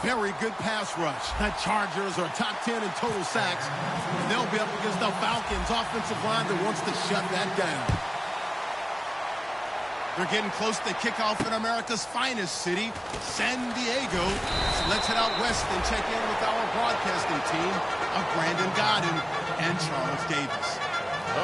very good pass rush. The Chargers are top 10 in total sacks, and they'll be up against the Falcons offensive line that wants to shut that down. They're getting close to kickoff in America's finest city, San Diego. So let's head out west and check in with our broadcasting team of Brandon Godden and Charles Davis.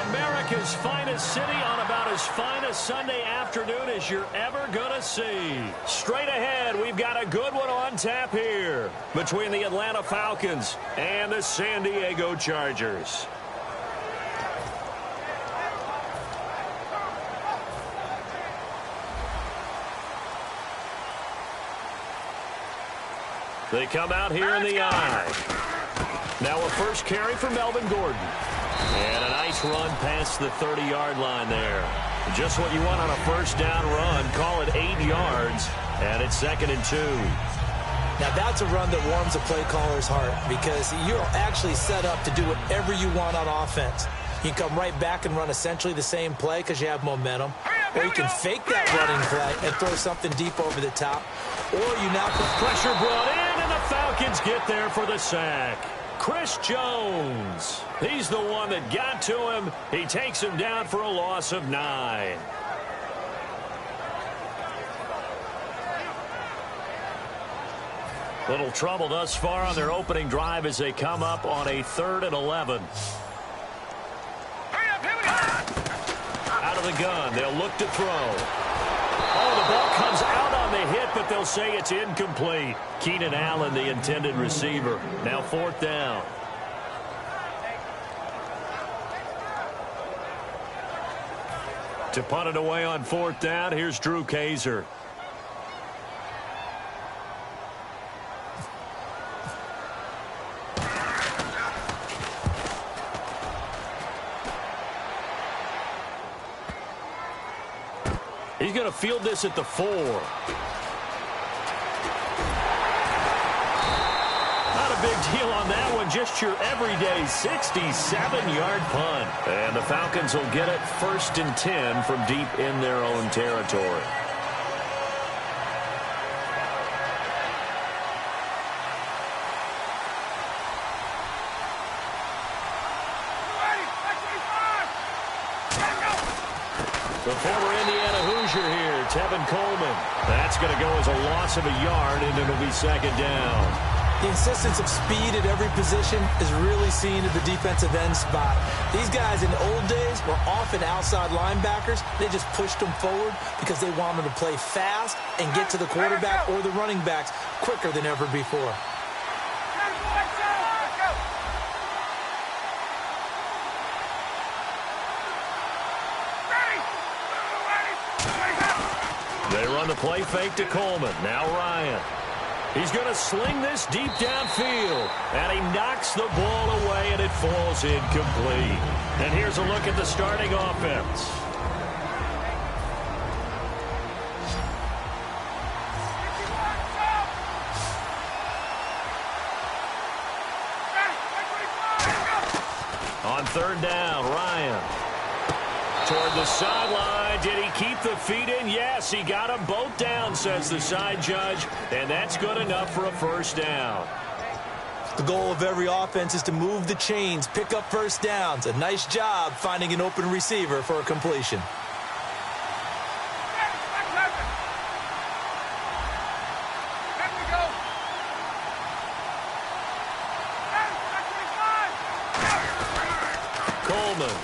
America's finest city on about as fine a Sunday afternoon as you're ever going to see. Straight ahead, we've got a good one on tap here between the Atlanta Falcons and the San Diego Chargers. They come out here in the eye. Now a first carry for Melvin Gordon. And a nice run past the 30-yard line there. Just what you want on a first down run. Call it 8 yards, and it's 2nd and 2. Now that's a run that warms a play caller's heart because you're actually set up to do whatever you want on offense. You can come right back and run essentially the same play because you have momentum. Or you can fake that running play and throw something deep over the top. Or you now put pressure brought in, and the Falcons get there for the sack. Chris Jones. He's the one that got to him. He takes him down for a loss of 9. Little trouble thus far on their opening drive as they come up on a 3rd and 11. Out of the gun. They'll look to throw. Oh, the ball comes out on the hit, but they'll say it's incomplete. Keenan Allen, the intended receiver. Now 4th down. To punt it away on 4th down, here's Drew Kaiser. He's going to field this at the 4. Not a big deal on that one. Just your everyday 67-yard punt. And the Falcons will get it 1st and 10 from deep in their own territory. The former Indiana Hoosier here, Tevin Coleman. That's going to go as a loss of a yard, and it'll be 2nd down. The insistence of speed at every position is really seen at the defensive end spot. These guys in the old days were often outside linebackers. They just pushed them forward because they wanted to play fast and get to the quarterback or the running backs quicker than ever before. They run the play fake to Coleman. Now Ryan. He's going to sling this deep downfield. And he knocks the ball away, and it falls incomplete. And here's a look at the starting offense. On 3rd down, Ryan. Toward the sideline. Did he keep the feet in? Yes, he got them both down, says the side judge. And that's good enough for a 1st down. The goal of every offense is to move the chains, pick up 1st downs. A nice job finding an open receiver for a completion. Coleman.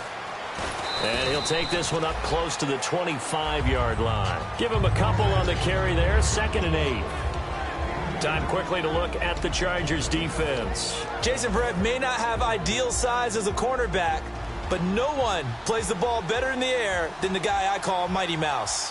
And he'll take this one up close to the 25-yard line. Give him a couple on the carry there. 2nd and 8. Time quickly to look at the Chargers defense. Jason Verrett may not have ideal size as a cornerback, but no one plays the ball better in the air than the guy I call Mighty Mouse.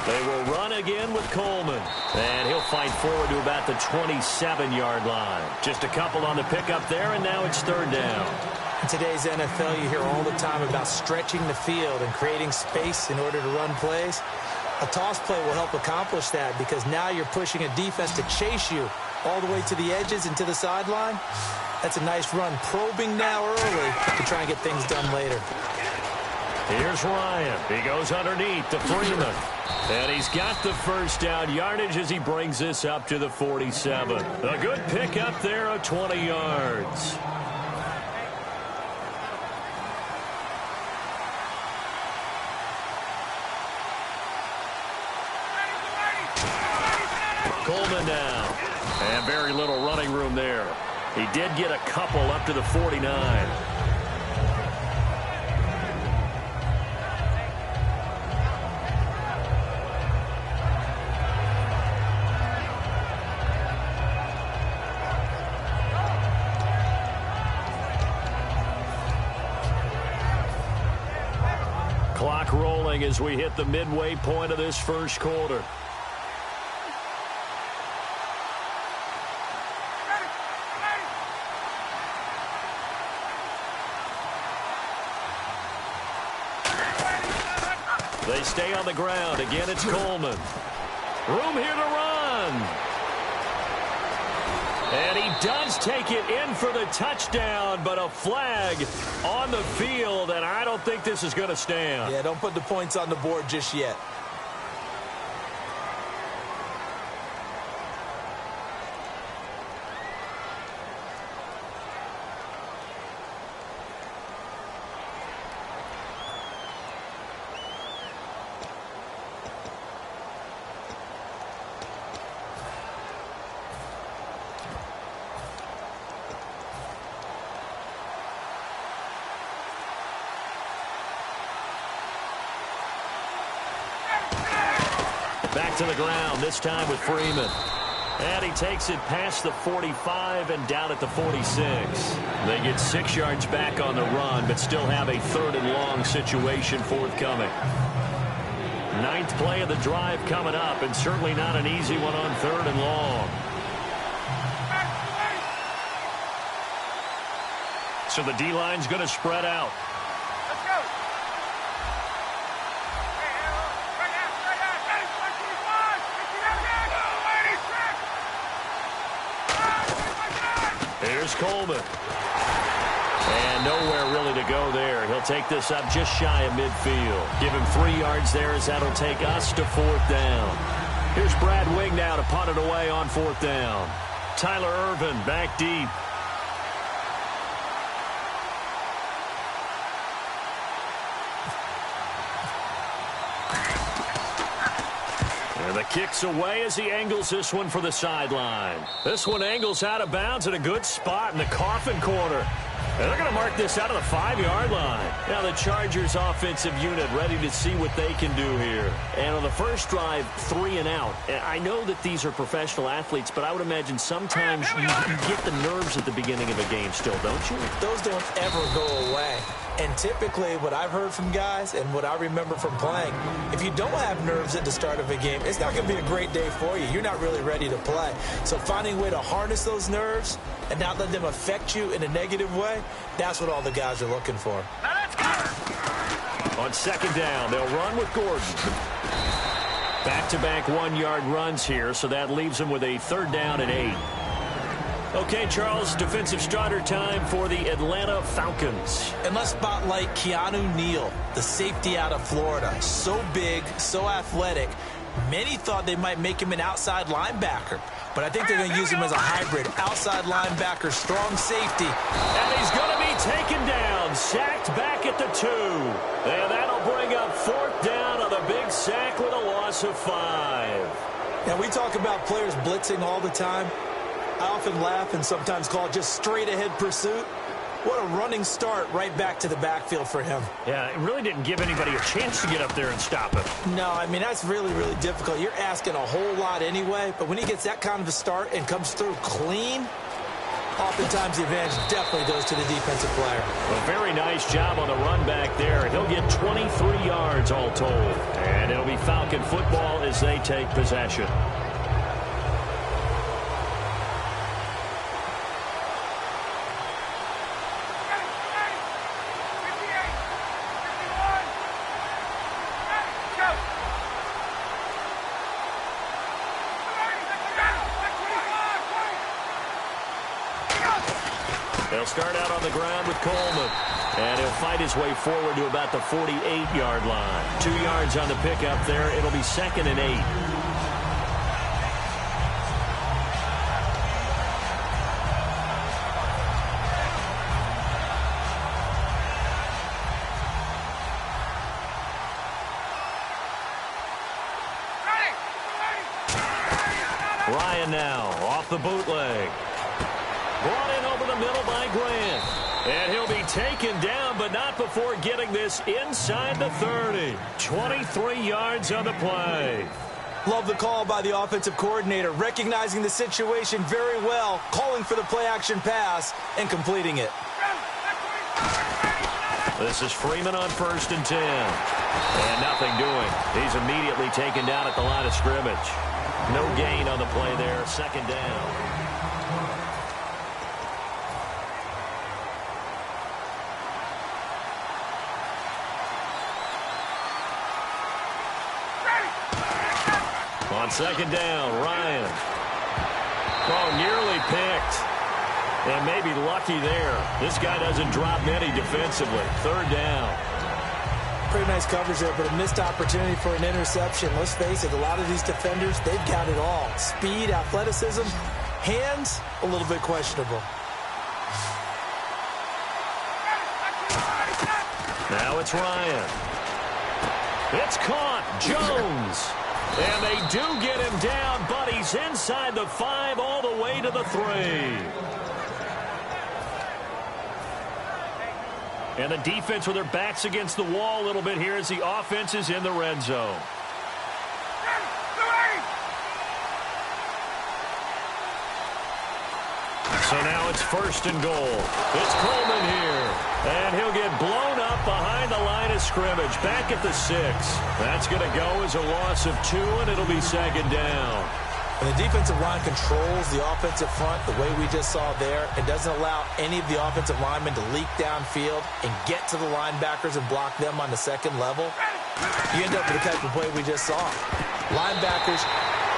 They will run again with Coleman. And he'll fight forward to about the 27-yard line. Just a couple on the pickup there, and now it's 3rd down. In today's NFL, you hear all the time about stretching the field and creating space in order to run plays. A toss play will help accomplish that because now you're pushing a defense to chase you all the way to the edges and to the sideline. That's a nice run, probing now early to try and get things done later. Here's Ryan. He goes underneath to Freeman. And he's got the first down yardage as he brings this up to the 47. A good pickup there of 20 yards. Coleman now. And very little running room there. He did get a couple up to the 49. Clock rolling as we hit the midway point of this first quarter. They stay on the ground. Again, it's Coleman. Room here to run. And he does take it in for the touchdown, but a flag on the field, and I don't think this is going to stand. Yeah, don't put the points on the board just yet. Back to the ground, this time with Freeman. And he takes it past the 45 and down at the 46. They get 6 yards back on the run, but still have a 3rd and long situation forthcoming. 9th play of the drive coming up, and certainly not an easy one on 3rd and long. So the D-line's going to spread out. Here's Coleman. And nowhere really to go there. He'll take this up just shy of midfield. Give him 3 yards there as that'll take us to 4th down. Here's Brad Wing now to punt it away on 4th down. Tyler Irvin back deep. And the kick's away as he angles this one for the sideline. This one angles out of bounds at a good spot in the coffin corner. And they're going to mark this out of the 5-yard line. Now the Chargers offensive unit ready to see what they can do here. And on the first drive, 3 and out. I know that these are professional athletes, but I would imagine sometimes you get the nerves at the beginning of a game still, don't you? Those don't ever go away. And typically what I've heard from guys and what I remember from playing, if you don't have nerves at the start of a game, it's not going to be a great day for you. You're not really ready to play. So finding a way to harness those nerves and not let them affect you in a negative way, that's what all the guys are looking for. On 2nd down, they'll run with Gordon. Back-to-back 1-yard runs here, so that leaves them with a 3rd down and 8. Okay, Charles, defensive starter time for the Atlanta Falcons. And let's spotlight Keanu Neal, the safety out of Florida. So big, so athletic. Many thought they might make him an outside linebacker, but I think they're going to use him as a hybrid. Outside linebacker, strong safety. And he's going to be taken down, sacked back at the 2. And that'll bring up 4th down on the big sack with a loss of 5. Now, we talk about players blitzing all the time. I often laugh and sometimes call it just straight-ahead pursuit. What a running start right back to the backfield for him. Yeah, it really didn't give anybody a chance to get up there and stop him. No, I mean, that's really, really difficult. You're asking a whole lot anyway, but when he gets that kind of a start and comes through clean, oftentimes the advantage definitely goes to the defensive player. A very nice job on the run back there. He'll get 23 yards all told. And it'll be Falcon football as they take possession. They'll start out on the ground with Coleman. And he'll fight his way forward to about the 48-yard line. 2 yards on the pickup there. It'll be 2nd and 8. Ryan now off the bootleg. Brought in over the middle by Grant. And he'll be taken down, but not before getting this inside the 30. 23 yards on the play. Love the call by the offensive coordinator, recognizing the situation very well, calling for the play-action pass, and completing it. This is Freeman on 1st and 10. And nothing doing. He's immediately taken down at the line of scrimmage. No gain on the play there, 2nd down. On 2nd down, Ryan. Oh, nearly picked. And maybe lucky there. This guy doesn't drop many defensively. 3rd down. Pretty nice coverage there, but a missed opportunity for an interception. Let's face it, a lot of these defenders, they've got it all. Speed, athleticism, hands, a little bit questionable. Now it's Ryan. It's caught. Jones. And they do get him down, but he's inside the 5 all the way to the 3. And the defense with their backs against the wall a little bit here as the offense is in the red zone. So now it's 1st and goal. It's Coleman here. And he'll get blown up behind the line of scrimmage. Back at the 6. That's going to go as a loss of 2, and it'll be 2nd down. And the defensive line controls the offensive front the way we just saw there. It doesn't allow any of the offensive linemen to leak downfield and get to the linebackers and block them on the 2nd level. You end up with the type of play we just saw. Linebackers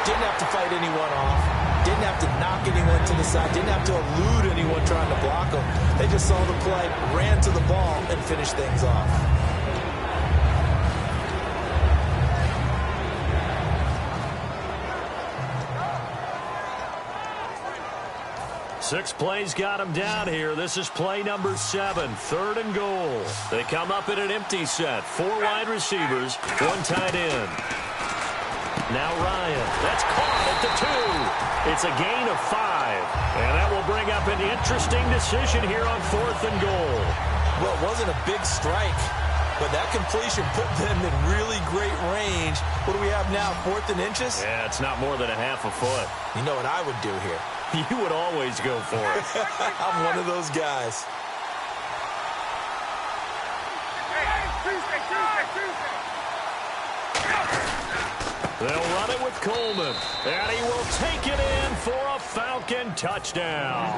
didn't have to fight anyone off. Didn't have to knock anyone to the side. Didn't have to elude anyone trying to block them. They just saw the play, ran to the ball, and finished things off. Six plays got him down here. This is play number 7, 3rd and goal. They come up in an empty set. 4 wide receivers, 1 tight end. Now Ryan. That's caught at the 2. It's a gain of 5. And that will bring up an interesting decision here on 4th and goal. Well, it wasn't a big strike, but that completion put them in really great range. What do we have now, 4th and inches? Yeah, it's not more than a half a foot. You know what I would do here? You would always go for it. I'm one of those guys. They'll run it with Coleman, and he will take it in for a Falcon touchdown.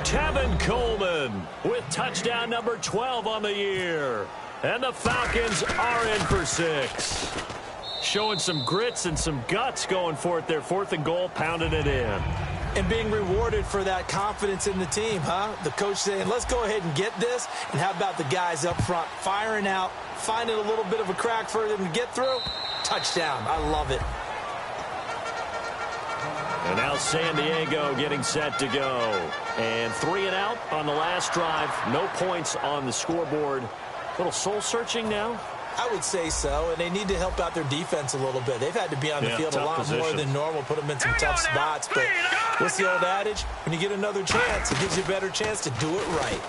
Tevin Coleman with touchdown number 12 on the year. And the Falcons are in for 6. Showing some grits and some guts going for it there. 4th and goal, pounding it in. And being rewarded for that confidence in the team, huh? The coach saying, let's go ahead and get this. And how about the guys up front firing out, finding a little bit of a crack for them to get through? Touchdown. I love it. And now San Diego getting set to go. And 3 and out on the last drive. No points on the scoreboard. A little soul-searching now? I would say so, and they need to help out their defense a little bit. They've had to be on the field a lot more than normal, put them in some tough spots. But what's the old adage? When you get another chance, it gives you a better chance to do it right.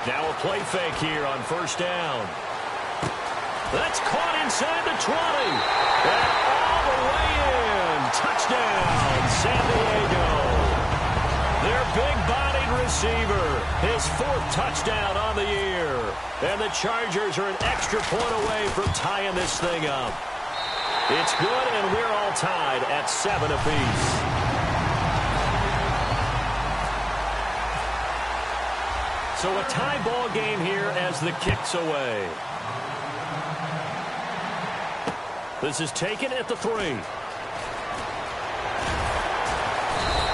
Now a play fake here on 1st down. That's caught inside the 20. And all the way in. Touchdown, San Diego. Their big-bodied receiver. His 4th touchdown on the year. And the Chargers are an extra point away from tying this thing up. It's good, and we're all tied at 7 apiece. So a tie ball game here as the kick's away. This is taken at the 3.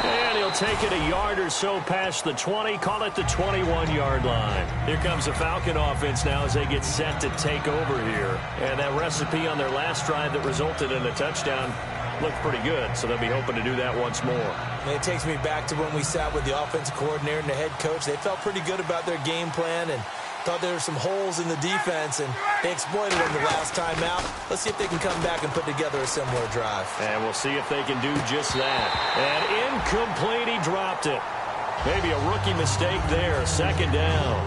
And he'll take it a yard or so past the 20, call it the 21-yard line. Here comes the Falcon offense now as they get set to take over here. And that recipe on their last drive that resulted in a touchdown looked pretty good, so they'll be hoping to do that once more. And it takes me back to when we sat with the offensive coordinator and the head coach. They felt pretty good about their game plan and thought there were some holes in the defense, and they exploited them the last time out. Let's see if they can come back and put together a similar drive. And we'll see if they can do just that. And incomplete, he dropped it. Maybe a rookie mistake there, second down.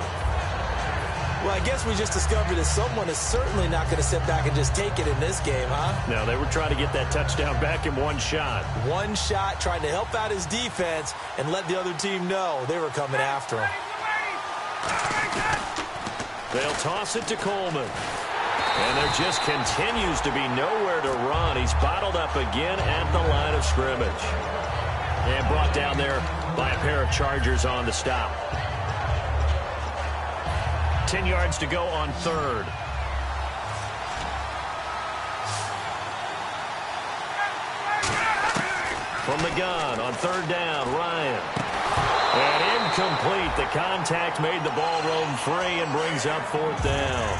Well, I guess we just discovered that someone is certainly not going to sit back and just take it in this game, huh? No, they were trying to get that touchdown back in one shot. One shot, trying to help out his defense and let the other team know they were coming after him. They'll toss it to Coleman. And there just continues to be nowhere to run. He's bottled up again at the line of scrimmage. And brought down there by a pair of Chargers on the stop. 10 yards to go on third. From the gun on third down, Ryan. And incomplete. The contact made the ball roam free and brings up fourth down.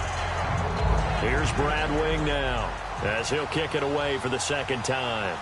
Here's Brad Wing now as he'll kick it away for the second time.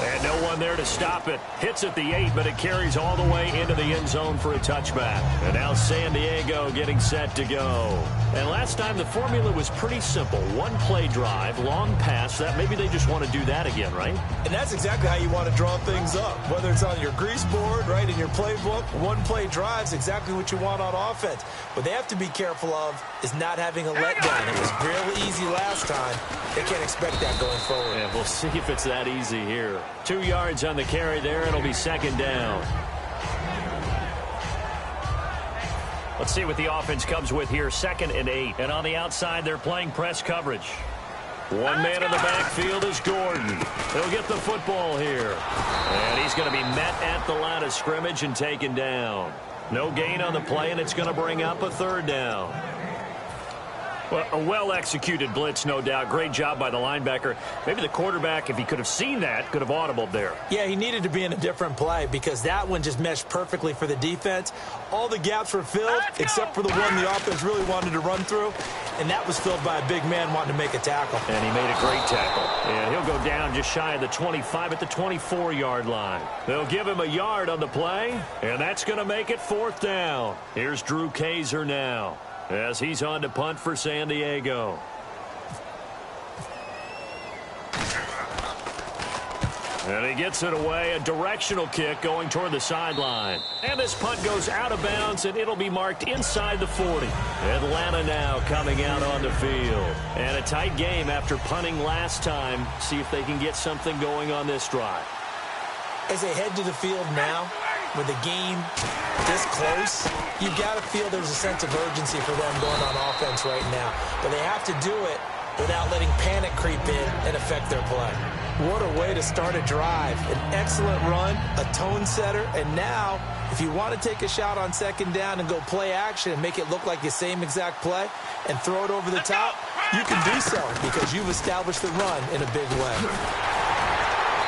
And no one there to stop it. Hits at the 8, but it carries all the way into the end zone for a touchback. And now San Diego getting set to go. And last time the formula was pretty simple. One play drive, long pass. That maybe they just want to do that again, right? And that's exactly how you want to draw things up. Whether it's on your grease board, right, in your playbook, one play drive's exactly what you want on offense. What they have to be careful of is not having a letdown. It was real easy last time. They can't expect that going forward. Yeah, we'll see if it's that easy here. 2 yards on the carry there. It'll be second down. Let's see what the offense comes with here. 2nd and 8. And on the outside, they're playing press coverage. One man in the backfield is Gordon. He'll get the football here. And he's going to be met at the line of scrimmage and taken down. No gain on the play, and it's going to bring up a third down. Well, a well-executed blitz, no doubt. Great job by the linebacker. Maybe the quarterback, if he could have seen that, could have audibled there. Yeah, he needed to be in a different play because that one just meshed perfectly for the defense. All the gaps were filled except for the one the offense really wanted to run through, and that was filled by a big man wanting to make a tackle. And he made a great tackle. And he'll go down just shy of the 25 at the 24-yard line. They'll give him a yard on the play, and that's going to make it fourth down. Here's Drew Kaiser now, as he's on to punt for San Diego. And he gets it away, a directional kick going toward the sideline. And this punt goes out of bounds, and it'll be marked inside the 40. Atlanta now coming out on the field. And a tight game after punting last time. See if they can get something going on this drive. As they head to the field now, with the game this close, you've got to feel there's a sense of urgency for them going on offense right now. But they have to do it without letting panic creep in and affect their play. What a way to start a drive. An excellent run, a tone setter, and now, if you want to take a shot on second down and go play action and make it look like the same exact play and throw it over the top, you can do so because you've established the run in a big way.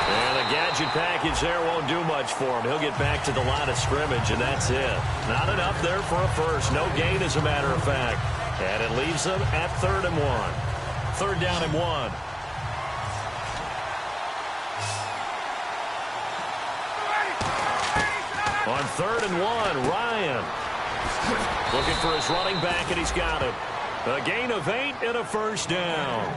And a gadget package there won't do much for him. He'll get back to the line of scrimmage, and that's it. Not enough there for a first. No gain, as a matter of fact. And it leaves them at 3rd and 1. 3rd down and 1. On 3rd and 1, Ryan looking for his running back, and he's got him. A gain of 8 and a first down.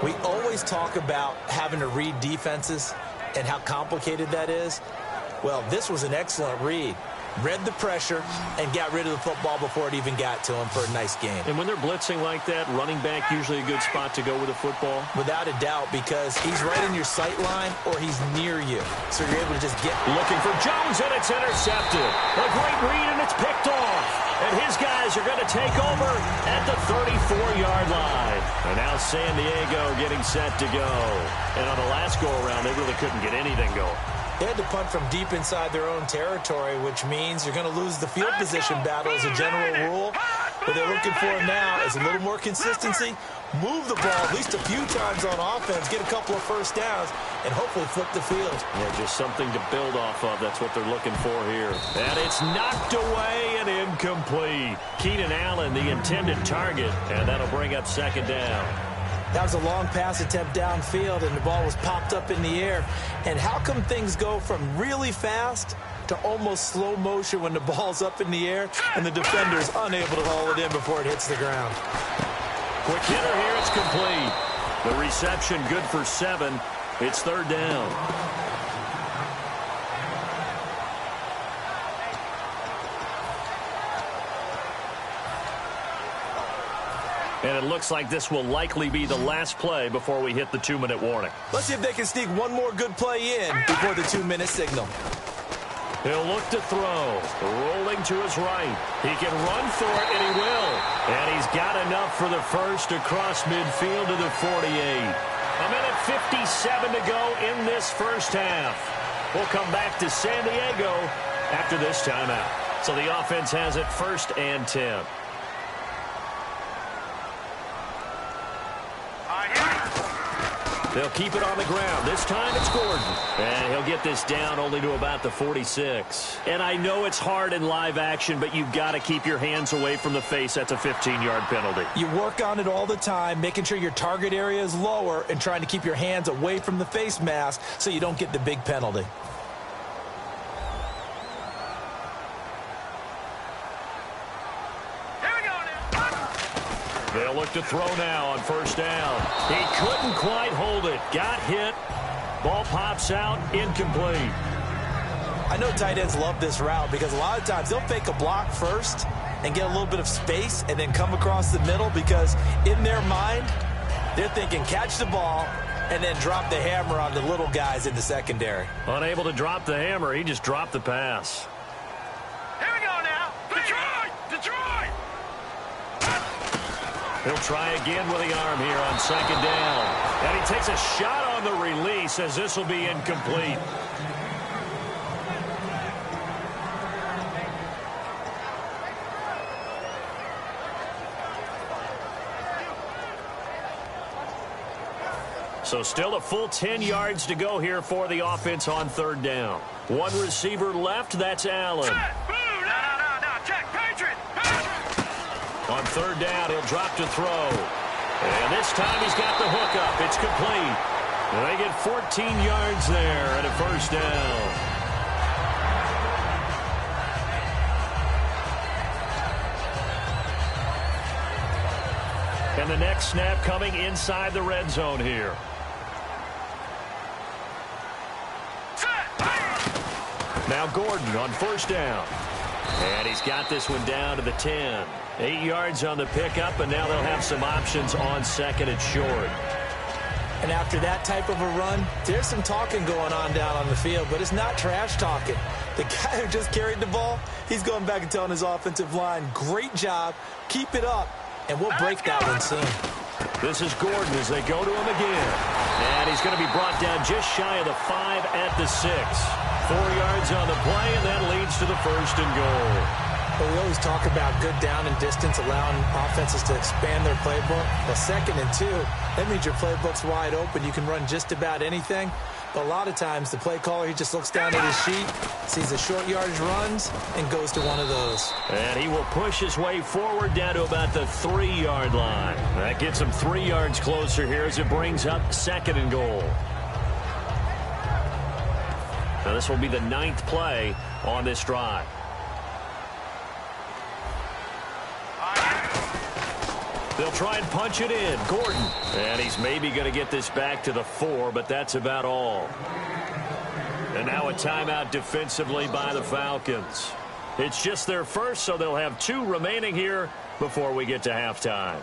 We always talk about having to read defenses and how complicated that is. Well, this was an excellent read. Read the pressure and got rid of the football before it even got to him for a nice game. And when they're blitzing like that, running back usually a good spot to go with the football? Without a doubt, because he's right in your sight line or he's near you. So you're able to just get... Looking for Jones, and it's intercepted. A great read, and it's picked off. And his guys are going to take over at the 34-yard line. And now San Diego getting set to go. And on the last go-around, they really couldn't get anything going. They had to punt from deep inside their own territory, which means you're going to lose the field position battle as a general rule. What they're looking for now is a little more consistency, move the ball at least a few times on offense, get a couple of first downs, and hopefully flip the field. Yeah, just something to build off of. That's what they're looking for here. And it's knocked away and incomplete. Keenan Allen, the intended target, and that'll bring up second down. That was a long pass attempt downfield, and the ball was popped up in the air. And how come things go from really fast to almost slow motion when the ball's up in the air and the defender's unable to haul it in before it hits the ground? Quick hitter here, it's complete. The reception good for 7. It's third down. And it looks like this will likely be the last play before we hit the 2-minute warning. Let's see if they can sneak one more good play in before the 2-minute signal. He'll look to throw. Rolling to his right. He can run for it, and he will. And he's got enough for the first across midfield to the 48. 1:57 to go in this first half. We'll come back to San Diego after this timeout. So the offense has it 1st and 10. They'll keep it on the ground. This time it's Gordon. And he'll get this down only to about the 46. And I know it's hard in live action, but you've got to keep your hands away from the face. That's a 15-yard penalty. You work on it all the time, making sure your target area is lower and trying to keep your hands away from the face mask so you don't get the big penalty. They'll look to throw now on 1st down. He couldn't quite hold it. Got hit. Ball pops out. Incomplete. I know tight ends love this route because a lot of times they'll fake a block first and get a little bit of space and then come across the middle because in their mind, they're thinking catch the ball and then drop the hammer on the little guys in the secondary. Unable to drop the hammer, he just dropped the pass. Here we go now. Detroit! Detroit! He'll try again with the arm here on 2nd down. And he takes a shot on the release as this will be incomplete. So still a full 10 yards to go here for the offense on 3rd down. One receiver left, that's Allen. Check, Patriot! On 3rd down, he'll drop to throw. And this time he's got the hook up. It's complete. And they get 14 yards there at a 1st down. And the next snap coming inside the red zone here. Now Gordon on 1st down. And he's got this one down to the 10. 8 yards on the pickup, and now they'll have some options on 2nd and short. And after that type of a run, there's some talking going on down on the field, but it's not trash talking. The guy who just carried the ball, he's going back and telling his offensive line, great job, keep it up, and we'll break that one soon. This is Gordon as they go to him again. And he's going to be brought down just shy of the 5 at the 6. 4 yards on the play, and that leads to the 1st and goal. Well, we always talk about good down and distance, allowing offenses to expand their playbook. The 2nd and 2, that means your playbook's wide open. You can run just about anything. But a lot of times, the play caller, he just looks down at his sheet, sees the short yardage runs, and goes to one of those. And he will push his way forward down to about the 3-yard line. That gets him 3 yards closer here as it brings up 2nd and goal. Now this will be the 9th play on this drive. They'll try and punch it in. Gordon. And he's maybe going to get this back to the 4, but that's about all. And now a timeout defensively by the Falcons. It's just their first, so they'll have 2 remaining here before we get to halftime.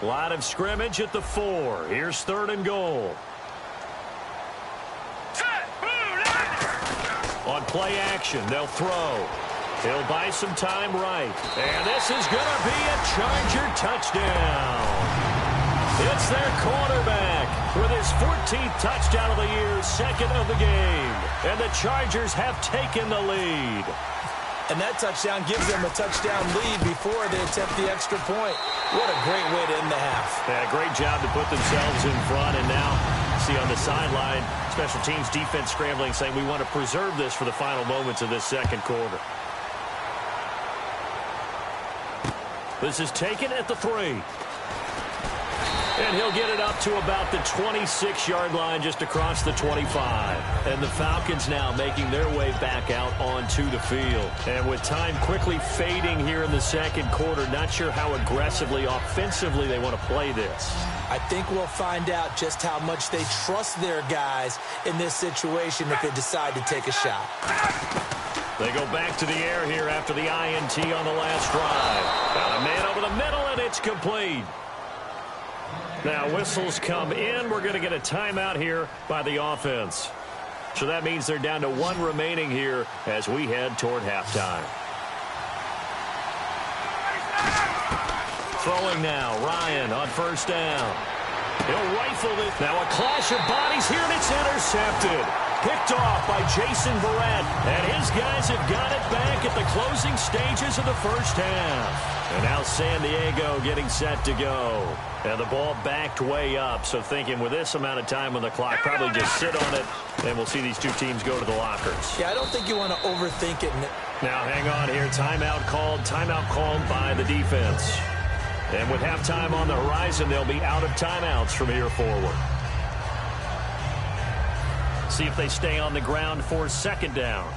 Line of scrimmage at the 4. Here's 3rd and goal. On play action, they'll throw. He'll buy some time right. And this is going to be a Charger touchdown. It's their quarterback with his 14th touchdown of the year, 2nd of the game. And the Chargers have taken the lead. And that touchdown gives them a touchdown lead before they attempt the extra point. What a great way to end the half. Yeah, great job to put themselves in front. And now, see on the sideline, special teams defense scrambling, saying we want to preserve this for the final moments of this second quarter. This is taken at the 3. And he'll get it up to about the 26-yard line, just across the 25. And the Falcons now making their way back out onto the field. And with time quickly fading here in the second quarter, not sure how aggressively, offensively they want to play this. I think we'll find out just how much they trust their guys in this situation if they decide to take a shot. They go back to the air here after the INT on the last drive. Got a man over the middle, and it's complete. Now whistles come in. We're going to get a timeout here by the offense. So that means they're down to 1 remaining here as we head toward halftime. Throwing now, Ryan on first down. He'll rifle it. Now a clash of bodies here, and it's intercepted. Picked off by Jason Verrett. And his guys have got it back at the closing stages of the first half. And now San Diego getting set to go. And the ball backed way up. So thinking with this amount of time on the clock, probably just sit on it. And we'll see these two teams go to the lockers. Yeah, I don't think you want to overthink it. Now hang on here. Timeout called by the defense. And with halftime on the horizon, they'll be out of timeouts from here forward. See if they stay on the ground for second down.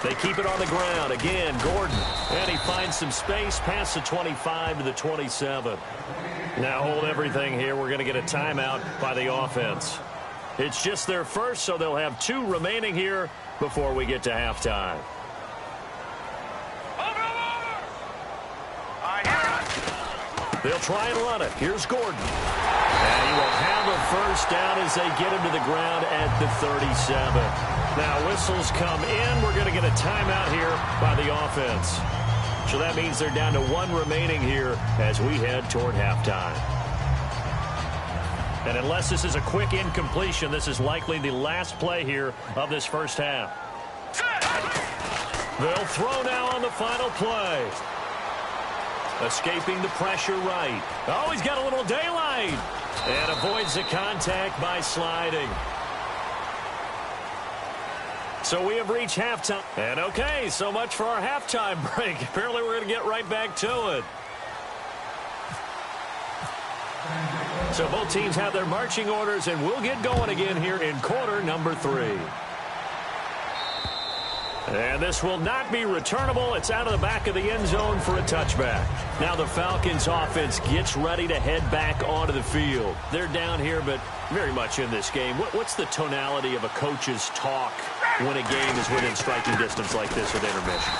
They keep it on the ground. Again, Gordon. And he finds some space past the 25 to the 27. Now hold everything here. We're going to get a timeout by the offense. It's just their first, so they'll have 2 remaining here before we get to halftime. They'll try and run it. Here's Gordon. And he will have a first down as they get him to the ground at the 37. Now whistles come in. We're going to get a timeout here by the offense. So that means they're down to 1 remaining here as we head toward halftime. And unless this is a quick incompletion, this is likely the last play here of this first half. They'll throw now on the final play. Escaping the pressure right. Oh, he's got a little daylight. And avoids the contact by sliding. So we have reached halftime. And okay, so much for our halftime break. Apparently we're going to get right back to it. So both teams have their marching orders, and we'll get going again here in quarter number 3. And this will not be returnable. It's out of the back of the end zone for a touchback. Now the Falcons offense gets ready to head back onto the field. They're down here, but very much in this game. What's the tonality of a coach's talk when a game is within striking distance like this with intermission?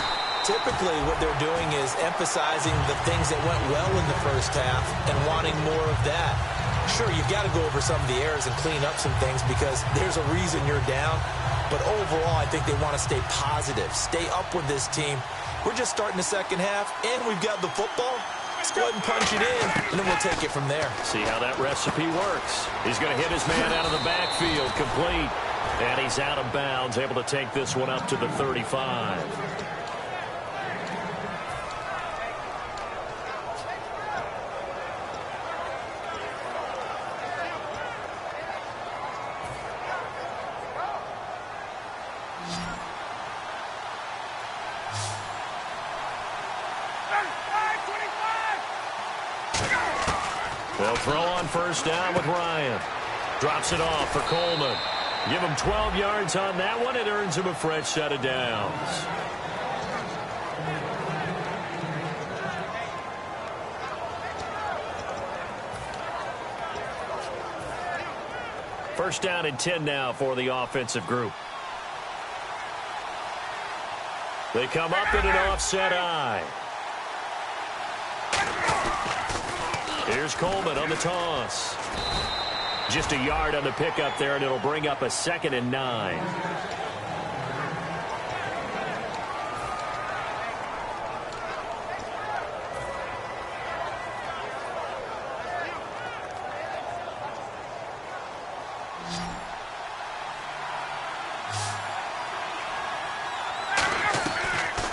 Typically, what they're doing is emphasizing the things that went well in the first half and wanting more of that. Sure, you've got to go over some of the errors and clean up some things because there's a reason you're down. But overall, I think they want to stay positive, stay up with this team. We're just starting the second half, and we've got the football. Let's go ahead and punch it in, and then we'll take it from there. See how that recipe works. He's going to hit his man out of the backfield, complete. And he's out of bounds, able to take this one up to the 35. They'll throw on first down with Ryan. Drops it off for Coleman. Give him 12 yards on that one. It earns him a fresh set of downs. First down and 10 now for the offensive group. They come up in an offset eye. Here's Coleman on the toss. Just a yard on the pickup there, and it'll bring up a 2nd and 9.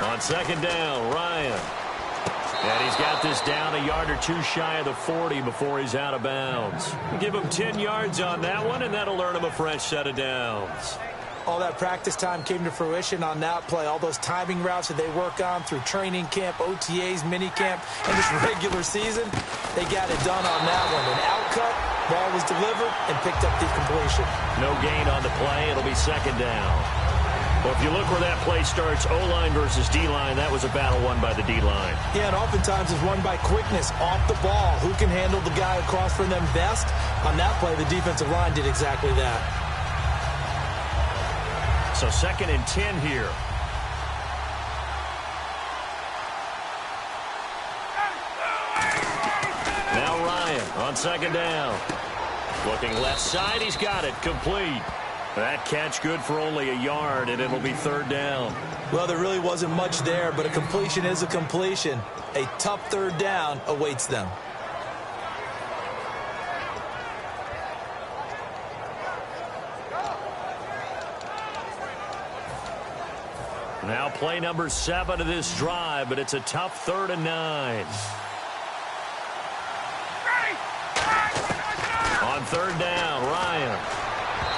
On second down, Ryan. And he's got this down a yard or two shy of the 40 before he's out of bounds. Give him 10 yards on that one, and that'll earn him a fresh set of downs. All that practice time came to fruition on that play. All those timing routes that they work on through training camp, OTAs, minicamp, and this regular season, they got it done on that one. An outcut, ball was delivered, and picked up the completion. No gain on the play. It'll be second down. Well, if you look where that play starts, O-line versus D-line, that was a battle won by the D-line. Yeah, and oftentimes it's won by quickness, off the ball. Who can handle the guy across from them best? On that play, the defensive line did exactly that. So second and 10 here. Now Ryan on second down. Looking left side, he's got it, complete. That catch good for only a yard, and it'll be third down. Well, there really wasn't much there, but a completion is a completion. A tough third down awaits them. Now play number 7 of this drive, but it's a tough 3rd and 9. On third down, Ryan.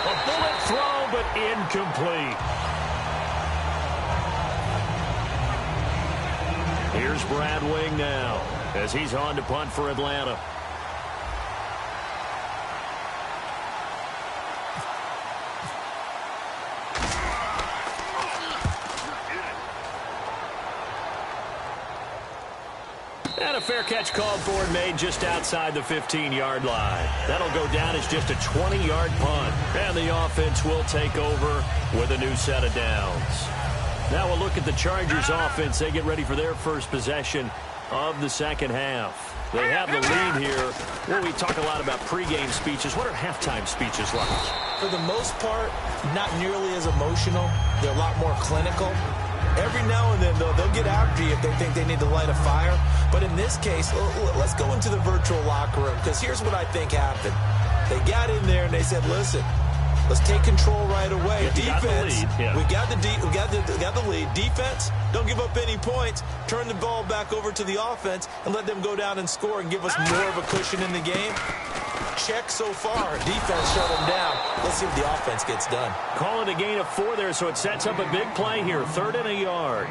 A bullet throw, but incomplete. Here's Brad Wing now as he's on to punt for Atlanta. And a fair catch called for and made just outside the 15-yard line. That'll go down as just a 20-yard punt. And the offense will take over with a new set of downs. Now we'll look at the Chargers offense. They get ready for their first possession of the second half. They have the lead here. Well, we talk a lot about pregame speeches. What are halftime speeches like? For the most part, not nearly as emotional. They're a lot more clinical. Every now and then, though, they'll get after you if they think they need to light a fire. But in this case, let's go into the virtual locker room, because here's what I think happened. They got in there and they said, listen, let's take control right away. Defense, we got the lead. Defense, don't give up any points. Turn the ball back over to the offense and let them go down and score and give us more of a cushion in the game. Check so far. Defense shut them down. Let's see what the offense gets done. Call it a gain of 4 there, so it sets up a big play here. 3rd and a yard.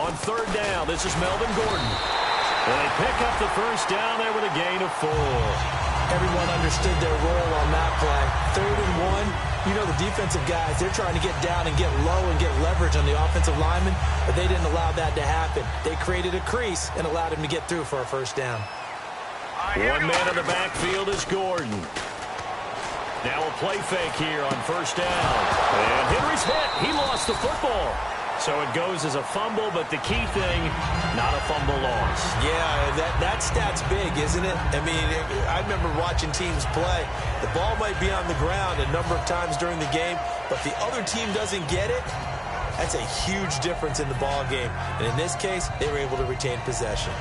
On third down, this is Melvin Gordon. And they pick up the first down there with a gain of 4. Everyone understood their role on that play. 3rd and 1. You know, the defensive guys, they're trying to get down and get low and get leverage on the offensive lineman, but they didn't allow that to happen. They created a crease and allowed him to get through for a first down. One man in the backfield is Gordon. Now a play fake here on first down. And Henry's hit. He lost the football. So it goes as a fumble, but the key thing, not a fumble loss. Yeah, that stat's big, isn't it? I mean, I remember watching teams play. The ball might be on the ground a number of times during the game, but the other team doesn't get it. That's a huge difference in the ball game. And in this case, they were able to retain possession.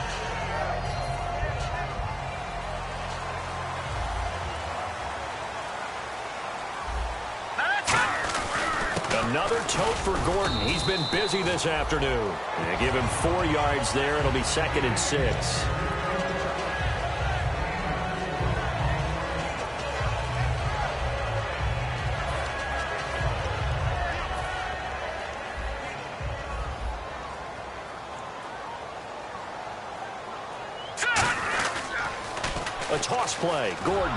Another tote for Gordon. He's been busy this afternoon. They give him 4 yards there. It'll be 2nd and 6. A toss play. Gordon.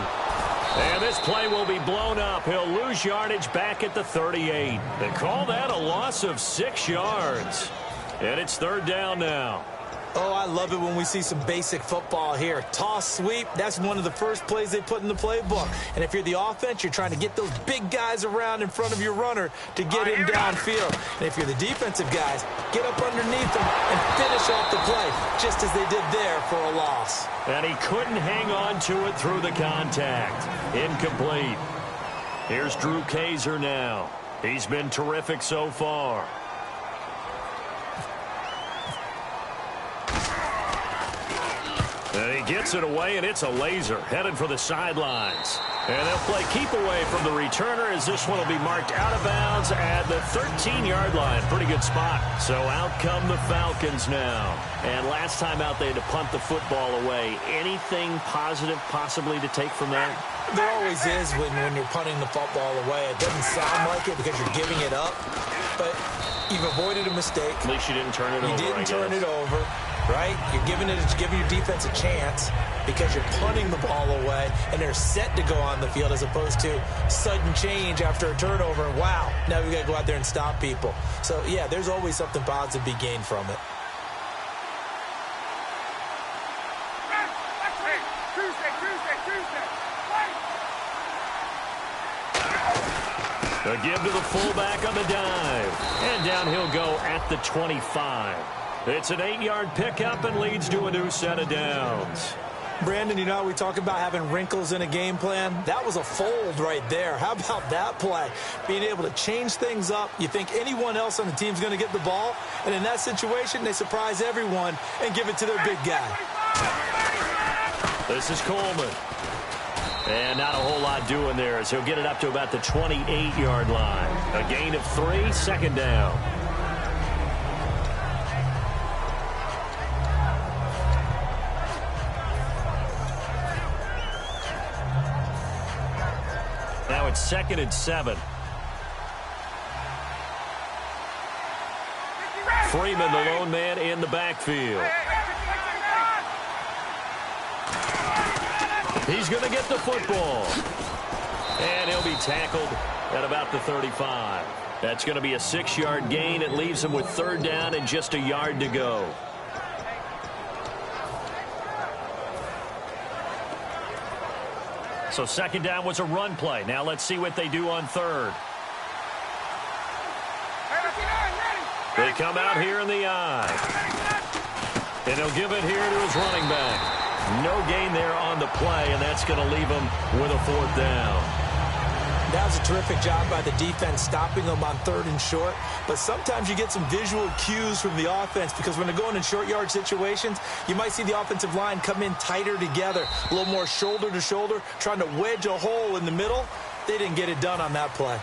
And this play will be blown up. He'll lose yardage back at the 38. They call that a loss of 6 yards. And it's 3rd down now. Oh, I love it when we see some basic football here. Toss, sweep, that's one of the first plays they put in the playbook. And if you're the offense, you're trying to get those big guys around in front of your runner to get him downfield. And if you're the defensive guys, get up underneath them and finish off the play, just as they did there for a loss. And he couldn't hang on to it through the contact. Incomplete. Here's Drew Kaiser now. He's been terrific so far. And he gets it away, and it's a laser headed for the sidelines. And they'll play keep away from the returner as this one will be marked out of bounds at the 13-yard line. Pretty good spot. So out come the Falcons now. And last time out they had to punt the football away. Anything positive possibly to take from that? There always is when you're punting the football away. It doesn't sound like it because you're giving it up, but you've avoided a mistake. At least you didn't turn it over, You didn't turn it over, right? You're giving your defense a chance because you're punting the ball away, and they're set to go on the field as opposed to sudden change after a turnover. And wow, now we've got to go out there and stop people. So, yeah, there's always something positive to be gained from it. A give to the fullback on the dive. And down he'll go at the 25. It's an 8-yard pickup and leads to a new set of downs. Brandon, you know how we talk about having wrinkles in a game plan? That was a fold right there. How about that play? Being able to change things up. You think anyone else on the team's going to get the ball, and in that situation, they surprise everyone and give it to their big guy. This is Coleman. And not a whole lot doing there as he'll get it up to about the 28-yard line. A gain of 3, second down. Now it's 2nd and 7. Freeman, the lone man in the backfield. He's going to get the football. And he'll be tackled at about the 35. That's going to be a 6-yard gain. It leaves him with 3rd down and just a yard to go. So 2nd down was a run play. Now let's see what they do on 3rd. They come out here in the eye. And he'll give it here to his running back. No gain there on the play, and that's going to leave him with a 4th down. That was a terrific job by the defense stopping them on 3rd and short. But sometimes you get some visual cues from the offense because when they're going in short yard situations, you might see the offensive line come in tighter together, a little more shoulder to shoulder, trying to wedge a hole in the middle. They didn't get it done on that play.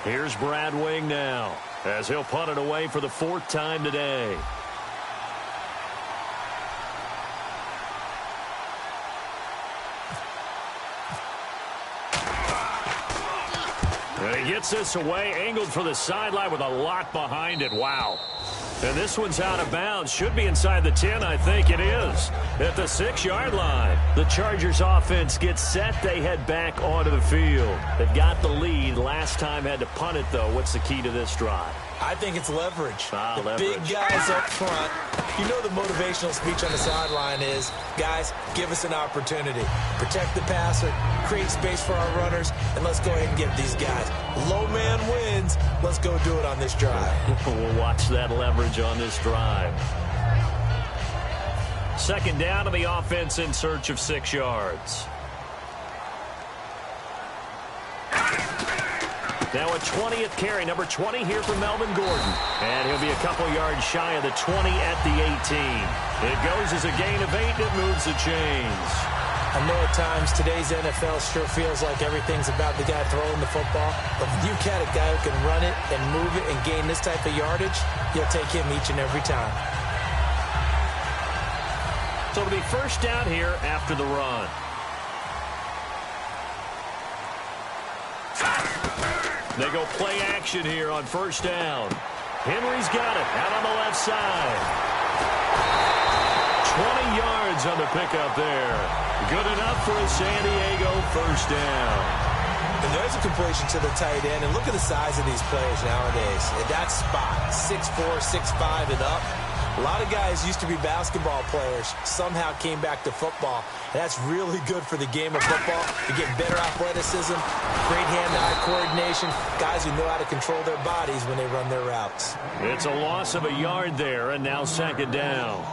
Here's Brad Wing now as he'll punt it away for the 4th time today. And he gets this away, angled for the sideline with a lot behind it. Wow. And this one's out of bounds. Should be inside the 10, I think it is. At the 6-yard line. The Chargers offense gets set. They head back onto the field. They've got the lead. Last time had to punt it, though. What's the key to this drive? I think it's leverage. Leverage. Big guys up front. You know the motivational speech on the sideline is, guys, give us an opportunity. Protect the passer, create space for our runners, and let's go ahead and give these guys. Low man wins. Let's go do it on this drive. We'll watch that leverage on this drive. 2nd down to the offense in search of 6 yards. Now a 20th carry, number 20 here for Melvin Gordon. And he'll be a couple yards shy of the 20 at the 18. It goes as a gain of 8, and it moves the chains. I know at times today's NFL sure feels like everything's about the guy throwing the football. But if you've got a guy who can run it and move it and gain this type of yardage, you'll take him each and every time. So it'll be 1st down here after the run. They go play action here on 1st down. Henry's got it out on the left side. 20 yards on the pickup there. Good enough for a San Diego 1st down. And there's a completion to the tight end. And look at the size of these players nowadays. At that spot, 6'4", 6'5", and up. A lot of guys used to be basketball players, somehow came back to football. And that's really good for the game of football. You get better athleticism, great hand-eye coordination, guys who know how to control their bodies when they run their routes. It's a loss of a yard there, and now second down.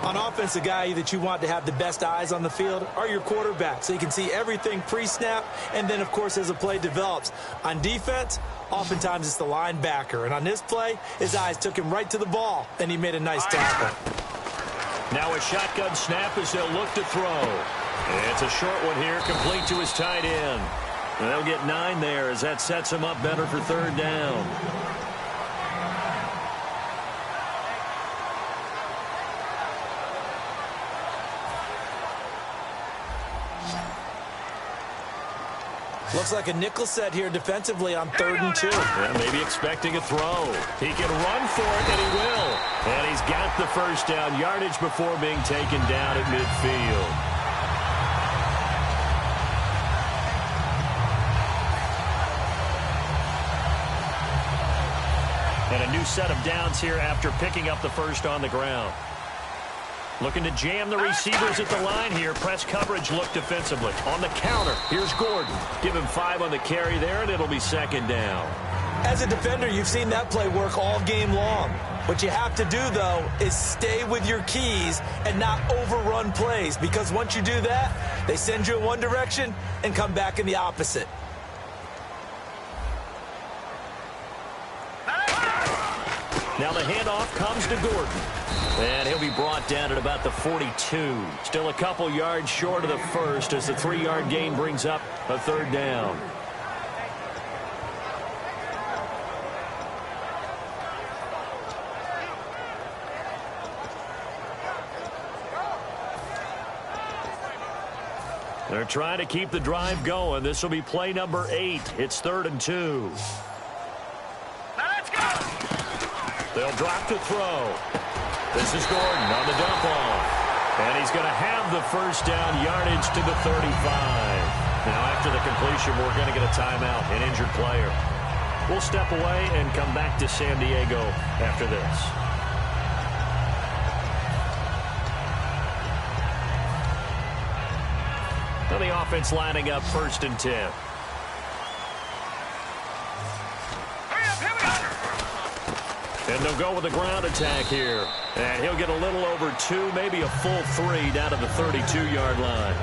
On offense, the guy that you want to have the best eyes on the field are your quarterbacks, so you can see everything pre-snap, and then, of course, as the play develops. On defense, oftentimes it's the linebacker, and on this play, his eyes took him right to the ball, and he made a nice tackle. Now a shotgun snap as they'll look to throw. It's a short one here, complete to his tight end. And they'll get 9 there as that sets him up better for third down. Looks like a nickel set here defensively on 3rd and 2. Yeah, maybe expecting a throw. He can run for it, and he will. And he's got the first down yardage before being taken down at midfield. And a new set of downs here after picking up the first on the ground. Looking to jam the receivers at the line here. Press coverage look defensively. On the counter, here's Gordon. Give him 5 on the carry there, and it'll be second down. As a defender, you've seen that play work all game long. What you have to do, though, is stay with your keys and not overrun plays, because once you do that, they send you in one direction and come back in the opposite. Now the handoff comes to Gordon. And he'll be brought down at about the 42. Still a couple yards short of the first as the 3-yard gain brings up a third down. They're trying to keep the drive going. This will be play number 8. It's 3rd and 2. Let's go! They'll drop to throw. This is Gordon on the dump off. And he's going to have the first down yardage to the 35. Now after the completion, we're going to get a timeout, an injured player. We'll step away and come back to San Diego after this. Now the offense lining up 1st and 10. And they'll go with a ground attack here. And he'll get a little over 2, maybe a full 3 down to the 32-yard line.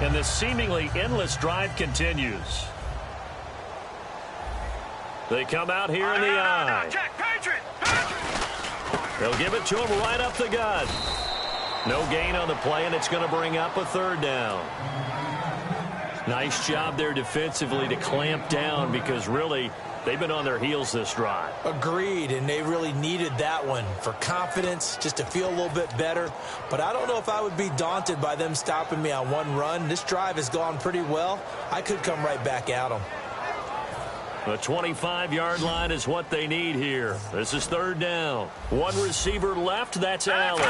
And this seemingly endless drive continues. They come out here in the eye. They'll give it to him right up the gut. No gain on the play, and it's going to bring up a third down. Nice job there defensively to clamp down because really they've been on their heels this drive. Agreed, and they really needed that one for confidence, just to feel a little bit better. But I don't know if I would be daunted by them stopping me on one run. This drive has gone pretty well. I could come right back at them. The 25-yard line is what they need here. This is 3rd down. One receiver left, that's Allen.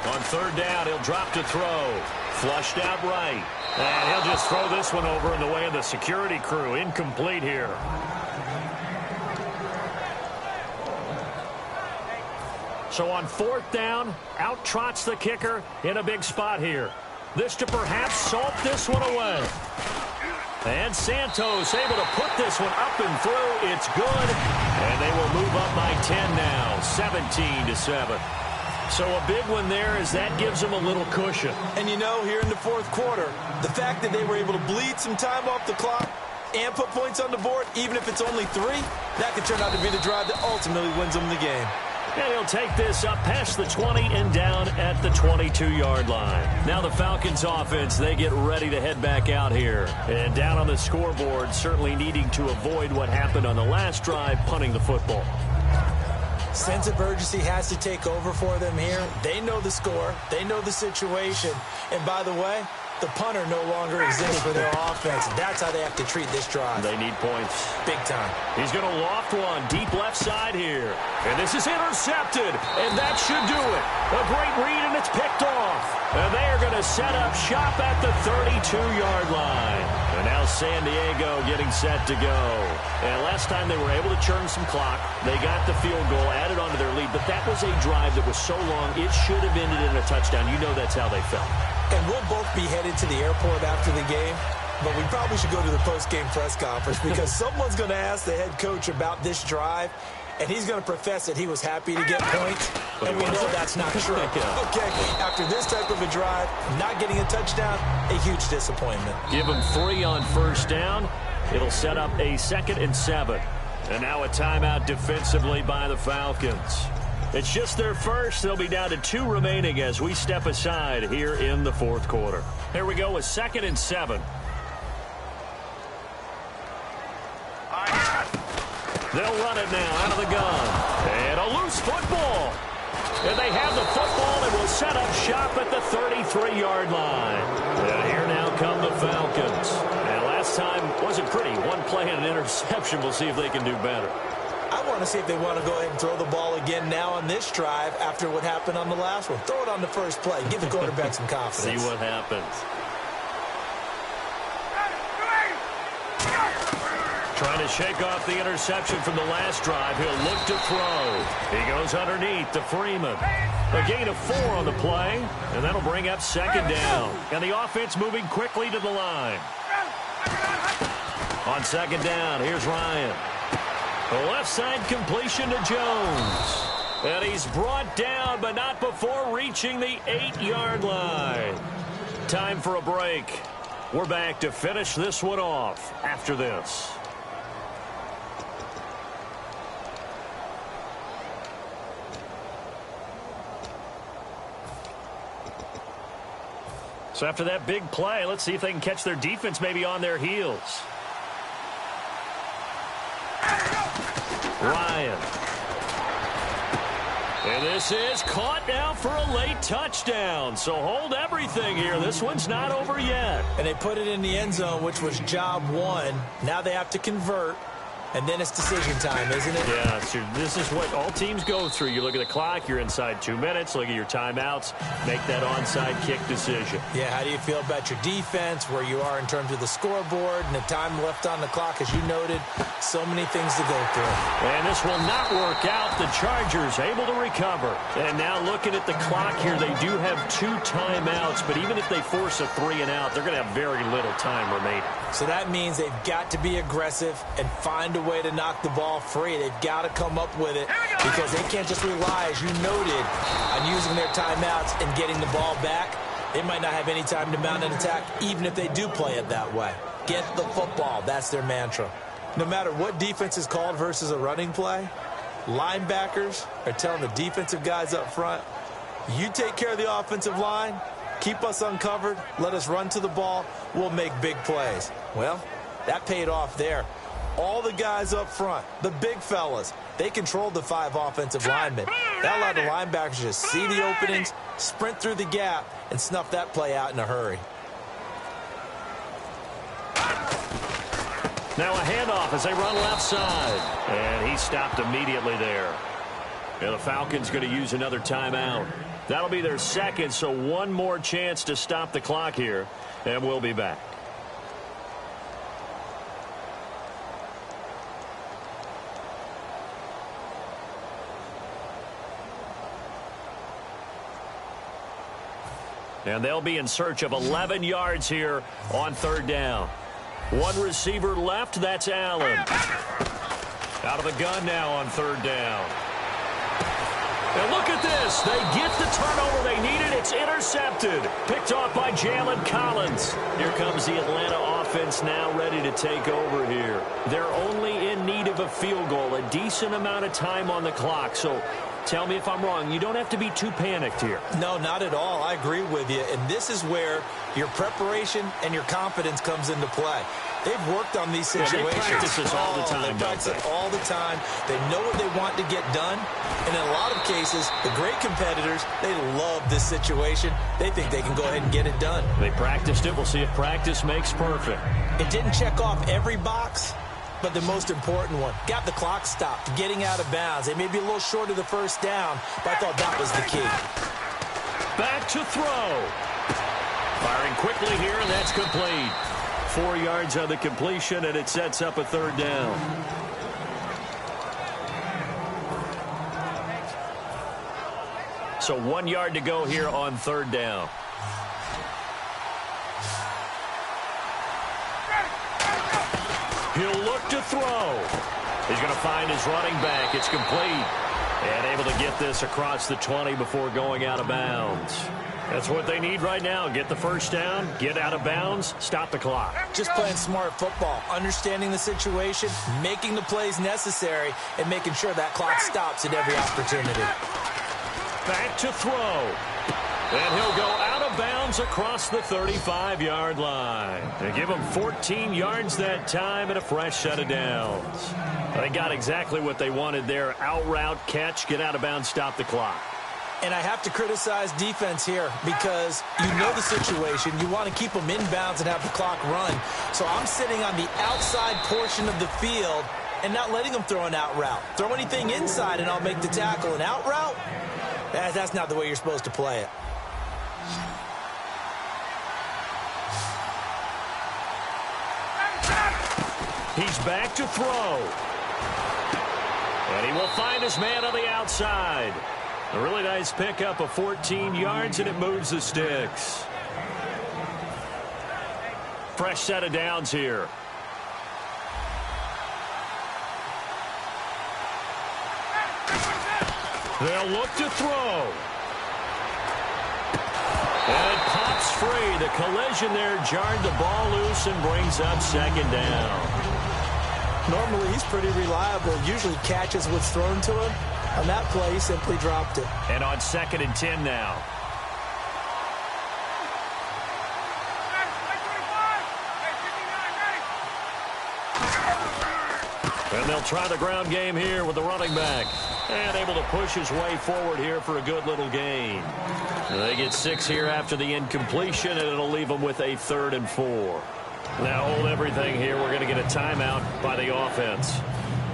On 3rd down, he'll drop to throw. Flushed out right. And he'll just throw this one over in the way of the security crew. Incomplete here. So on 4th down, out trots the kicker in a big spot here. This to perhaps salt this one away. And Santos able to put this one up and through. It's good. And they will move up by 10 now, 17-7. So a big one there as that gives them a little cushion. And you know, here in the 4th quarter, the fact that they were able to bleed some time off the clock and put points on the board, even if it's only 3, that could turn out to be the drive that ultimately wins them the game. And he'll take this up past the 20 and down at the 22-yard line. Now the Falcons offense, they get ready to head back out here. And down on the scoreboard, certainly needing to avoid what happened on the last drive, punting the football. Sense of urgency has to take over for them here. They know the score. They know the situation. And by the way, the punter no longer exists for their offense. That's how they have to treat this drive. They need points. Big time. He's going to loft one deep left side here. And this is intercepted. And that should do it. A great read, and it's picked off. And they are going to set up shop at the 32-yard line. now San Diego getting set to go. And last time they were able to churn some clock. They got the field goal, added onto their lead. But that was a drive that was so long, it should have ended in a touchdown. You know that's how they felt. And we'll both be headed to the airport after the game. But we probably should go to the post-game press conference because someone's going to ask the head coach about this drive, and he's going to profess that he was happy to get points, and we know that's not true. Okay, after this type of a drive, not getting a touchdown, a huge disappointment. Give him 3 on first down. It'll set up a 2nd and 7. And now a timeout defensively by the Falcons. It's just their first. They'll be down to 2 remaining as we step aside here in the 4th quarter. Here we go with 2nd and 7. They'll run it now out of the gun. And a loose football. And they have the football and will set up shop at the 33-yard line. And here now come the Falcons. And last time wasn't pretty. One play and an interception. We'll see if they can do better. I want to see if they want to go ahead and throw the ball again now on this drive after what happened on the last one. Throw it on the first play. Give the quarterback some confidence. See what happens. Trying to shake off the interception from the last drive. He'll look to throw. He goes underneath to Freeman. A gain of 4 on the play, and that'll bring up 2nd down. And the offense moving quickly to the line. On 2nd down, here's Ryan. The left side completion to Jones. And he's brought down, but not before reaching the 8-yard line. Time for a break. We're back to finish this one off after this. So after that big play, let's see if they can catch their defense maybe on their heels. Ryan. And this is caught now for a late touchdown. So hold everything here. This one's not over yet. And they put it in the end zone, which was job 1. Now they have to convert. And then it's decision time, isn't it? Yeah, so this is what all teams go through. You look at the clock, you're inside 2 minutes, look at your timeouts, make that onside kick decision. Yeah, how do you feel about your defense, where you are in terms of the scoreboard, and the time left on the clock, as you noted, so many things to go through. And this will not work out. The Chargers able to recover. And now looking at the clock here, they do have 2 timeouts, but even if they force a 3 and out, they're going to have very little time remaining. So that means they've got to be aggressive and find a way to knock the ball free. They've got to come up with it because they can't just rely, as you noted, on using their timeouts and getting the ball back. They might not have any time to mount an attack, even if they do play it that way. Get the football. That's their mantra. No matter what defense is called versus a running play, linebackers are telling the defensive guys up front, you take care of the offensive line, keep us uncovered, let us run to the ball, we'll make big plays. Well, that paid off there. All the guys up front, the big fellas, they controlled the 5 offensive linemen. That allowed the linebackers to see the openings, sprint through the gap, and snuff that play out in a hurry. Now a handoff as they run left side. And he stopped immediately there. And the Falcons going to use another timeout. That'll be their 2nd, so 1 more chance to stop the clock here. And we'll be back. And they'll be in search of 11 yards here on 3rd down. 1 receiver left, that's Allen. Out of the gun now on 3rd down. And look at this. They get the turnover they needed. It's intercepted. Picked off by Jalen Collins. Here comes the Atlanta offense now ready to take over here. They're only in need of a field goal, a decent amount of time on the clock. So tell me if I'm wrong. You don't have to be too panicked here. No, not at all. I agree with you. And this is where your preparation and your confidence comes into play. They've worked on these situations. They practice this all the time, They practice it all the time. They know what they want to get done. And in a lot of cases, the great competitors, they love this situation. They think they can go ahead and get it done. They practiced it. We'll see if practice makes perfect. It didn't check off every box, but the most important one, got the clock stopped, getting out of bounds. They may be a little short of the 1st down, but I thought that was the key. Back to throw. Firing quickly here, and that's complete. 4 yards on the completion, and it sets up a third down. So 1 yard to go here on third down. He'll look to throw. He's going to find his running back. It's complete. And able to get this across the 20 before going out of bounds. That's what they need right now. Get the first down, get out of bounds, stop the clock. Just playing smart football, understanding the situation, making the plays necessary, and making sure that clock stops at every opportunity. Back to throw. And he'll go out of bounds across the 35-yard line. They give him 14 yards that time and a fresh set of downs. They got exactly what they wanted there. Out route, catch, get out of bounds, stop the clock. And I have to criticize defense here because you know the situation. You want to keep them in bounds and have the clock run. So I'm sitting on the outside portion of the field and not letting them throw an out route. Throw anything inside and I'll make the tackle. An out route? That's not the way you're supposed to play it. He's back to throw. And he will find his man on the outside. A really nice pickup of 14 yards, and it moves the sticks. Fresh set of downs here. They'll look to throw. And it pops free. The collision there jarred the ball loose and brings up second down. Normally, he's pretty reliable. Usually catches what's thrown to him. On that play, he simply dropped it. And on 2nd and 10 now. And they'll try the ground game here with the running back. And able to push his way forward here for a good little gain. They get 6 here after the incompletion, and it'll leave them with a 3rd and 4. Now hold everything here. We're going to get a timeout by the offense.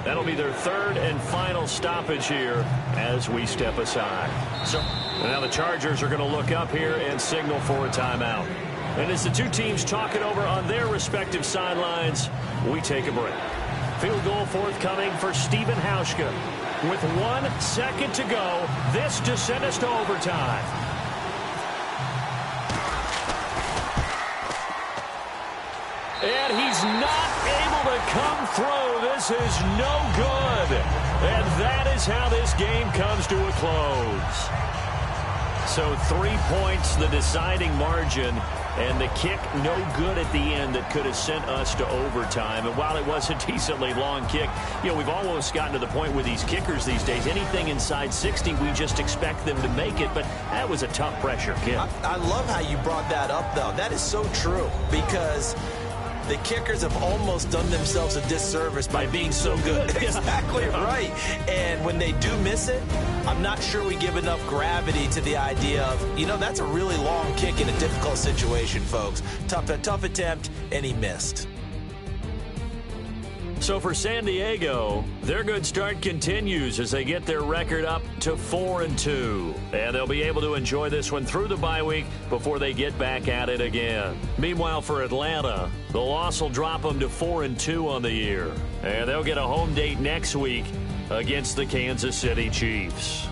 That'll be their 3rd and final stoppage here as we step aside. So now the Chargers are going to look up here and signal for a timeout. And as the two teams talk it over on their respective sidelines, we take a break. Field goal forthcoming for Stephen Hauschka. With 1 second to go, this to send us to overtime. And he's not able to come through. This is no good. And that is how this game comes to a close. So 3 points, the deciding margin, and the kick no good at the end that could have sent us to overtime. And while it was a decently long kick, you know, we've almost gotten to the point with these kickers these days, anything inside 60, we just expect them to make it. But that was a tough pressure kick. I love how you brought that up, though. That is so true because the kickers have almost done themselves a disservice by being so good. Exactly right. And when they do miss it, I'm not sure we give enough gravity to the idea of, you know, that's a really long kick in a difficult situation, folks. Tough attempt, and he missed. So for San Diego, their good start continues as they get their record up to 4-2. And they'll be able to enjoy this one through the bye week before they get back at it again. Meanwhile, for Atlanta, the loss will drop them to 4-2 on the year. And they'll get a home date next week against the Kansas City Chiefs.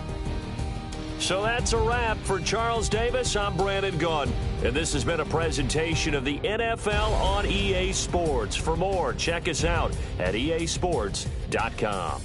So that's a wrap. For Charles Davis, I'm Brandon Gaudin, and this has been a presentation of the NFL on EA Sports. For more, check us out at easports.com.